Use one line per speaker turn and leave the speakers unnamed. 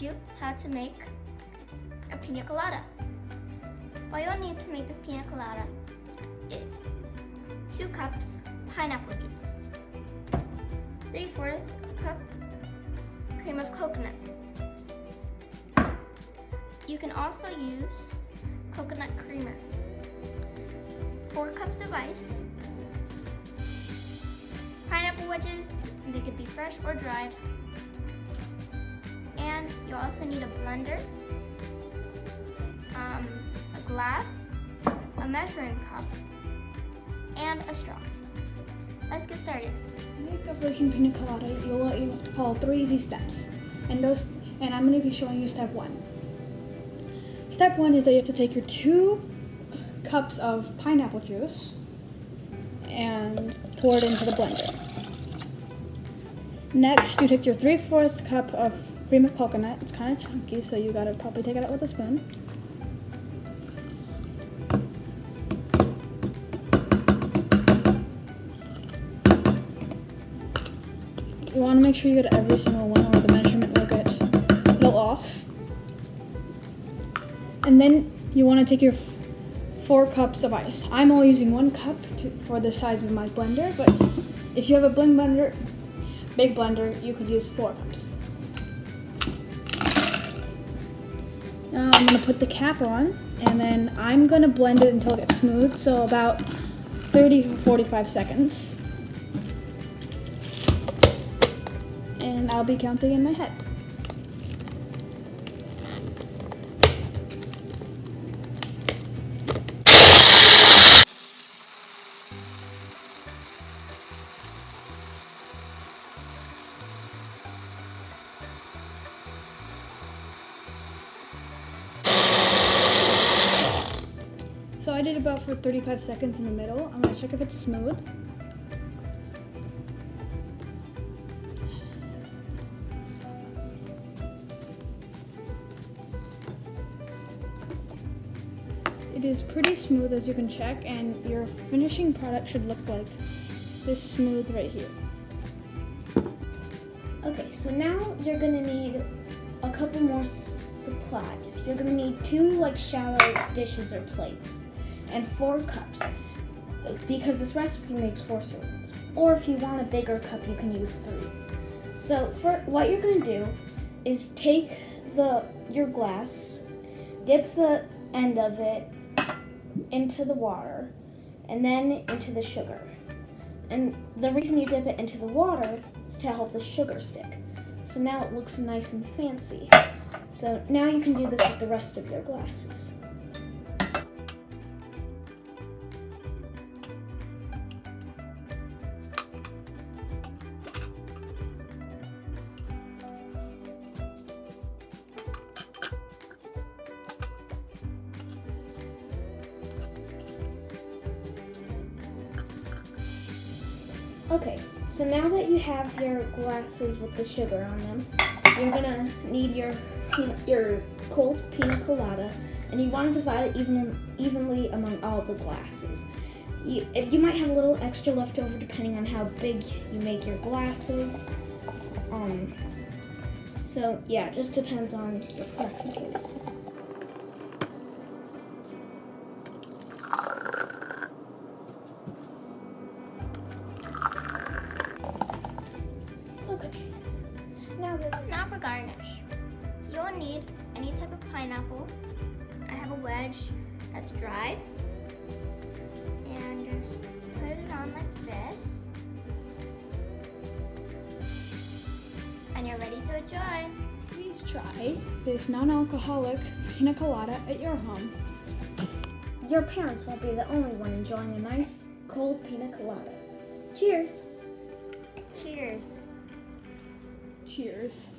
you how to make a pina colada. What you'll need to make this pina colada is 2 cups pineapple juice, 3/4 cup cream of coconut. You can also use coconut creamer, 4 cups of ice, pineapple wedges, they could be fresh or dried, and you also need a blender, a glass, a measuring cup, and a straw. Let's get started.
To make a virgin pina colada, you have to follow 3 easy steps, and I'm going to be showing you step 1. Step 1 is that you have to take your 2 cups of pineapple juice and pour it into the blender. Next, you take your 3/4 cup of cream of coconut. It's kind of chunky, so you gotta probably take it out with a spoon. You want to make sure you get every single one, or the measurement will get a little off. And then you want to take your 4 cups of ice. I'm only using 1 cup for the size of my blender, but if you have a big blender, you could use 4 cups. Now I'm going to put the cap on, and then I'm going to blend it until it gets smooth, so about 30 to 45 seconds. And I'll be counting in my head. So I did about for 35 seconds in the middle. I'm going to check if it's smooth. It is pretty smooth, as you can check, and your finishing product should look like this smooth right here.
Okay, so now you're gonna need a couple more supplies. You're gonna need 2 shallow dishes or plates and 4 cups, because this recipe makes 4 servings. Or if you want a bigger cup, you can use 3. So what you're gonna do is take your glass, dip the end of it into the water, and then into the sugar. And the reason you dip it into the water is to help the sugar stick. So now it looks nice and fancy. So now you can do this with the rest of your glasses. Okay, so now that you have your glasses with the sugar on them, you're gonna need your cold pina colada, and you want to divide it evenly among all the glasses. You might have a little extra left over depending on how big you make your glasses. So yeah, it just depends on your preferences. Okay.
Now for garnish. You'll need any type of pineapple. I have a wedge that's dried. And just put it on like this. And you're ready to enjoy.
Please try this non-alcoholic pina colada at your home.
Your parents won't be the only one enjoying a nice cold pina colada. Cheers!
Cheers.
Cheers.